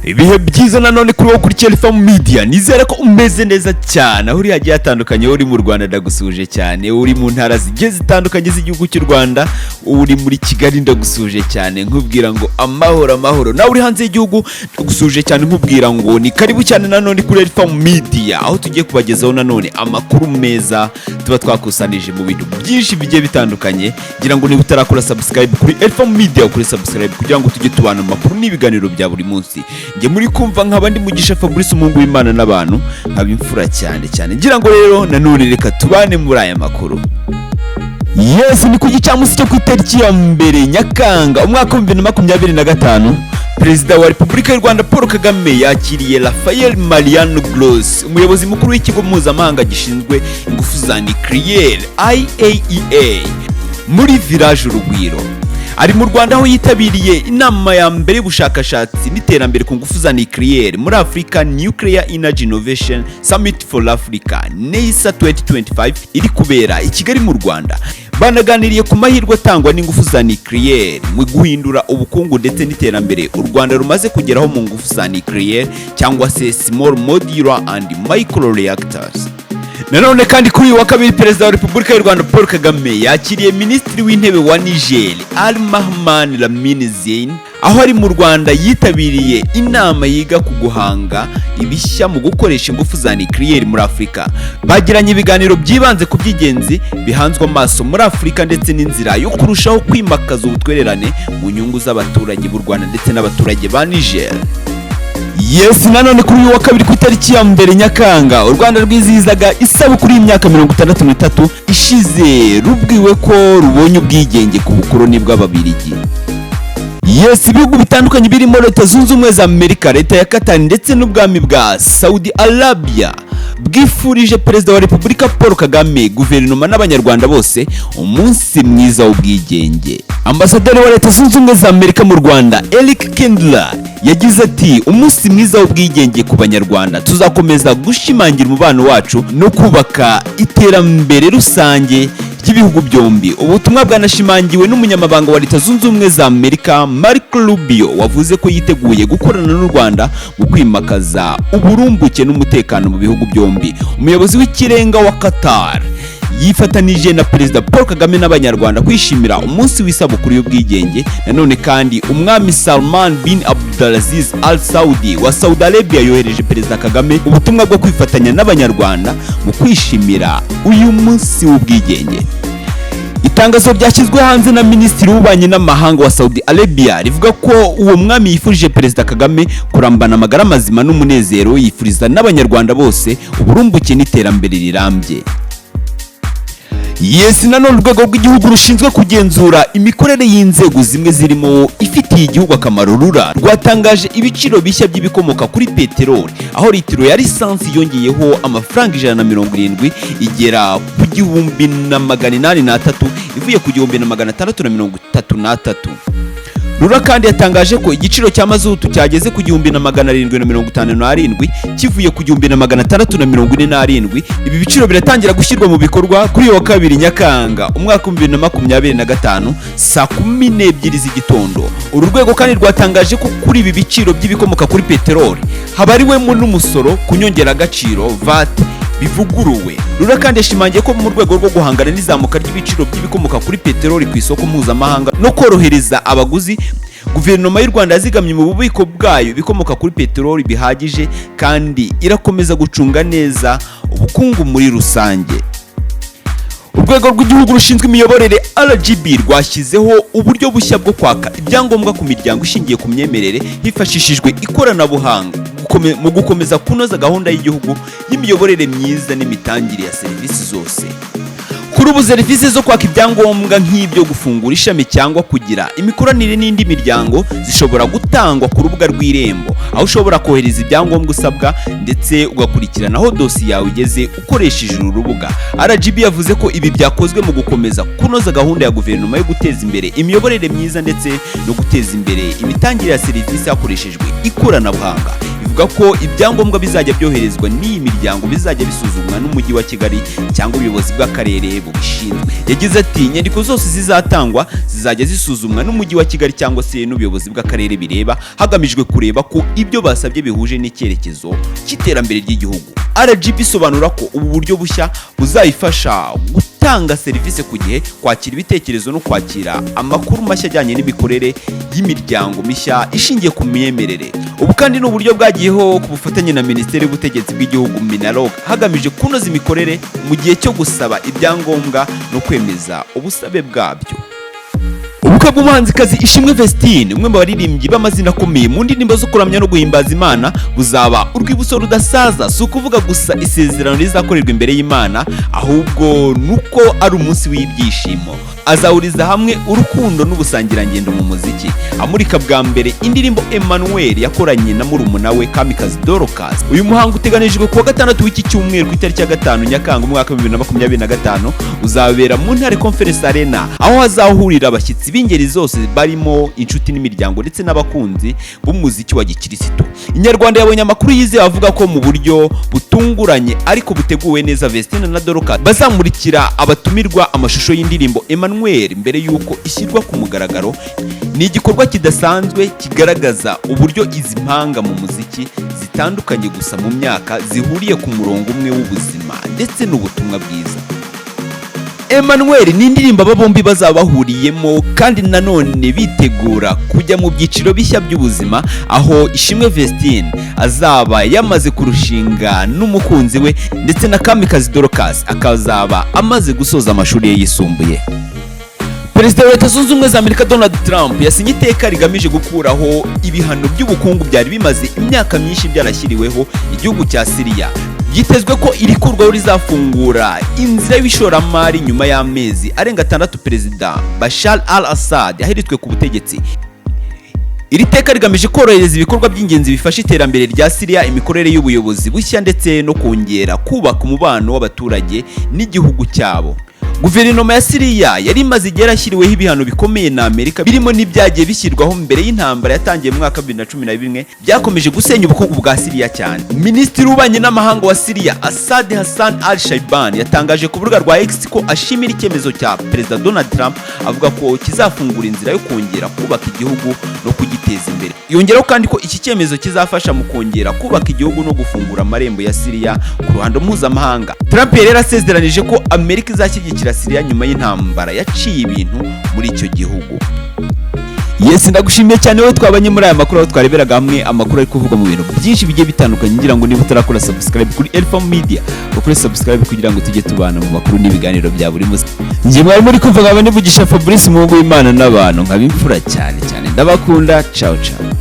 ibihe byiza nanone kuri wo kuri Chelifam Media nizera ko umeze neza cyane aho uri hagiye hatandukanye uri mu Rwanda ndagusuje cyane uri mu ntara zigiye zitandukanye z'igihugu cy'u Rwanda uri muri Kigali ndagusuje cyane nkubwira ngo amahoro nawe uri hanze y'igihugu ndagusuje cyane nkubwira ngo ni karibu cyane nanone kuri Chelifam Media aho tugiye kubagezaho nanone amakuru meza tuba twakusanije mu bintu byinshi bigiye bitandukanye ngira ngo niba utarakora subscribe kuri Chelifam Media kuri subscribe kugira ngo tujye tubana amakuru n'ibiganiro bya buri munsi nge muri kumva nk'abandi mugisha Fabrice umungu w'Imana n'abantu nkabimfura cyane ngira ngo rero nanone reka tubane muri aya makuru. Yes, ni ku gicamunsi cyo ku itariki ya mbere Nyakanga umwaka wa 2025 Perezida wa Repubulika y'u Rwanda Paul Kagame yakiriye Rafael Mariano Gross umuyobozi mukuru w'ikigo mpuzamahanga gishinzwe ingufu za nucleaire IAEA muri village Urugwiro. Ari mu Rwanda aho yitabiriye inama ya mbere y'ubushakashatsi n'iterambere ku ngufu za nucleaire muri African Nuclear Energy Innovation Summit for Africa NEISA 2025 iri kubera i Kigali mu Rwanda. Banaganiriye ku mahirwe atangwa n'ingufu za nucleaire mu guhindura ubukungu ndetse n'iterambere u Rwanda rumaze kugeraho mu ngufu za nucleaire cyangwa se small modular and micro reactors. Nanone kandi kuri uyu wa kabiri Perezida wa Repubulika y'u Rwanda Paul Kagame yakiriye Minisitiri w'Intebe wa Niger Al-Mahman Lamine Zein aho ari mu Rwanda yitabiriye inama yiga ku guhanga ibishya mu gukoresha ingufu za nucleaire muri Afrika. Bagiranye ibiganiro byibanze ku by'ingenzi bihanzwe amaso muri Afrika ndetse n'inzira yo kurushaho kwimakaza ubutwererane mu nyungu z'abaturage b'u Rwanda ndetse n'abaturage ba Niger. Yes, nanone kuri uyu wa kabiri ku itariki ya mbere Nyakanga u Rwanda rwizihizaga isabukuru y'imyaka 63 ishize rubwiwe ko rubonye ubwigenge ku bukoloni bw'Ababiligi. Yes, ibihugu bitandukanye birimo Leta Zunze Ubumwe za Amerika, Leta ya Qatar ndetse n'ubwami bwa Saudi Arabia bwifurije Perezida wa Repubulika Paul Kagame, guverinoma n'abanyarwanda bose umunsi mwiza w'ubwigenge. Ambasaderi wa Leta Zunze Ubumwe za Amerika mu Rwanda Eric Kendler yagize ati umunsi mwiza w'ubwigenge ku banyarwanda, tuzakomeza gushimangira umubano wacu no kubaka iterambere rusange ry'ibihugu byombi. Ubutumwa bwanashimangiwe n'umunyamabanga wa Leta Zunze Ubumwe za Amerika Marco Rubio wavuze ko yiteguye gukorana n'u Rwanda mu kwimakaza uburumbuke n'umutekano mu bihugu byombi. Umuyobozi w'ikirenga wa Qatar yifatanije na Perezida Paul Kagame n'abanyarwanda kwishimira umunsi w'isabukuru y'ubwigenge. Nanone kandi umwami Salman bin Abdulaziz Al Saudi wa Saudi Arabia yohereje Perezida Kagame ubutumwa bwo kwifatanya n'abanyarwanda mu kwishimira uyu munsi w'ubwigenge. Itangazo ryashyizwe hanze na Minisitiri w'Ububanyi n'Amahanga wa Saudi Arabia rivuga ko uwo mwami yifurije Perezida Kagame kurambana amagara mazima n'umunezero, yifuriza n'abanyarwanda bose uburumbuke n'iterambere rirambye. Yes, nanone urwego rw'igihugu rushinzwe kugenzura imikorere y'inzego zimwe zirimo ifitiye igihugu akamaro RURA rwatangaje ibiciro bishya by'ibikomoka kuri peteroli aho litiro ya lisansi yongeyeho amafaranga 170 igera ku 1803 ivuye ku 1633. RURA kandi yatangaje ko igiciro cya Mazutu cyageze ku 1757 kivuye ku 1647. Ibi biciro biratangira gushyirwa mu bikorwa kuri wa kabiri Nyakanga umwaka wa 2025 saa 12 z'igitondo. Uru rwego kandi rwatangaje ko kuri ibi biciro by'ibikomoka kuri peteroli habariwemo n'umusoro ku nyongeragaciro VAT bivuguruwe. RURA kandi yashimangiye ko mu rwego rwo guhangana n'izamuka ry'ibiciro by'ibikomoka kuri peteroli ku isoko mpuzamahanga no korohereza abaguzi, guverinoma y'u Rwanda yazigamye mu bubiko bwayo ibikomoka kuri peteroli bihagije kandi irakomeza gucunga neza ubukungu muri rusange. Urwego rw'igihugu rushinzwe imiyoborere RGB rwashyizeho uburyo bushya bwo kwaka ibyangombwa ku miryango ishingiye ku myemerere hifashishijwe ikoranabuhanga mu gukomeza kunoza gahunda y'igihugu y'imiyoborere myiza n'imitangire ya serivisi zose. Kuri ubu serivisi zo kwaka ibyangombwa nk'ibyo gufungura ishami cyangwa kugira imikoranire n'indi miryango zishobora gutangwa ku rubuga rw'Irembo aho ushobora kohereza ibyangombwa usabwa ndetse ugakurikirana aho dosiye yawe igeze ukoresheje uru rubuga. RGB yavuze ko ibi byakozwe mu gukomeza kunoza gahunda ya guverinoma yo guteza imbere imiyoborere myiza ndetse no guteza imbere imitangire ya serivisi hakoreshejwe ikoranabuhanga. avuga ko ibyangombwa bizajya byoherezwa n'iyi miryango bizajya bisuzumwa n'umujyi wa Kigali cyangwa ubuyobozi bw'akarere bubishinzwe. Yagize ati inyandiko zose zizatangwa zizajya zisuzumwa n'umujyi wa Kigali cyangwa se n'ubuyobozi bw'akarere bireba hagamijwe kureba ko ibyo basabye bihuje n'icyerekezo cy'iterambere ry'igihugu. RGB isobanura ko ubu buryo bushya buzayifasha gutanga serivisi ku gihe, kwakira ibitekerezo no kwakira amakuru mashya ajyanye n'imikorere y'imiryango mishya ishingiye ku myemerere. Ubu kandi ni uburyo bwagiyeho ku bufatanye na Minisiteri y'Ubutegetsi bw'Igihugu Minaloc hagamije kunoza imikorere mu gihe cyo gusaba ibyangombwa no kwemeza ubusabe bwabyo. Ubukwe bw'umuhanzikazi Ishimwe Vestine, umwe mu baririmbyi b'amazina akomeye mu ndirimbo zo kuramya no guhimbaza Imana, buzaba urwibutso rudasaza. Si ukuvuga gusa isezerano rizakorerwa imbere y'Imana, ahubwo nuko ari umunsi w'ibyishimo. Azahuriza hamwe urukundo n'ubusangirangendo mu muziki, amurika bwa mbere indirimbo Emmanuel yakoranye na murumuna we Kamikazi Dorcas. Uyu muhango uteganijwe kuwa gatandatu w'iki cyumweru ku itariki ya 5 Nyakanga umwaka wa 2025, uzabera mu Ntare Conference Arena, aho hazahurira abashyitsi b'ingeri zose barimo inshuti n'imiryango ndetse n'abakunzi b'umuziki wa gikirisitu. Inyarwanda yabonye amakuru yizewe avuga ko mu buryo butunguranye ariko buteguwe neza, Vestine na Dorcas bazamurikira abatumirwa amashusho y'indirimbo Emmanuel mbere yuko ishyirwa ku mugaragaro. Ni igikorwa kidasanzwe kigaragaza uburyo izi mpanga mu muziki zitandukanye gusa mu myaka zihuriye ku murongo umwe w'ubuzima ndetse n'ubutumwa bwiza. Emmanuel ni indirimbo aba bombi bazaba bahuriyemo kandi nanone bitegura kujya mu byiciro bishya by'ubuzima, aho Ishimwe Vestine azaba yamaze kurushinga n'umukunzi we ndetse na Kamikazi Dorcas akazaba amaze gusoza amashuri ye yisumbuye. Perezida wa Leta Zunze Ubumwe za Amerika Donald Trump yasinye iteka rigamije gukuraho ibihano by'ubukungu byari bimaze imyaka myinshi byarashyiriweho igihugu cya Syria. Byitezwe ko iri kurwaho rizafungura inzira y'ishoramari nyuma y'amezi arenga 6 Perezida Bashar al-Assad yahiritwe ku butegetsi. Iri teka rigamije korohereza ibikorwa by'ingenzi bifasha iterambere rya Syria, imikorere y'ubuyobozi bushya ndetse no kongera kubaka umubano w'abaturage n'igihugu cyabo. Guverinoma ya Syria yari imaze igihe yarashyiriweho ibihano bikomeye na Amerika, birimo n'ibyagiye bishyirwaho mbere y'intambara yatangiye mu mwaka 2011 byakomeje gusenya ubukungu bwa Syria cyane. Minisitiri w'ububanyi n'amahanga wa Syria Assad Hassan al-Shaiban yatangaje ku rubuga rwa X ko ashimira icyemezo cya Perezida Donald Trump, avuga ko kizafungura inzira yo kongera kubaka igihugu no kugiteza imbere. Yongeraho kandi ko iki cyemezo kizafasha mu kongera kubaka igihugu no gufungura amarembo ya Syria ku ruhando mpuzamahanga. Trump yari yarasezeranije ko Amerika izashyigikira Syria nyuma y'intambara yaciye ibintu muri icyo gihugu. Yes, ndagushimiye cyane wowe twabanye muri aya makuru, aho twareberaga hamwe amakuru ari kuvugwa mu bintu byinshi bigiye bitandukanye. Ngira ngo niba utarakora subscribe kuri Elfam Media, ukore subscribe kugira ngo tujye tubana mu makuru n'ibiganiro bya buri munsi. Ngiye mwari muri kumva nkaba nivugisha Fabrice Mungu w'Imana n'abantu nkabimfura cyane cyane. Ndabakunda, ciao ciao.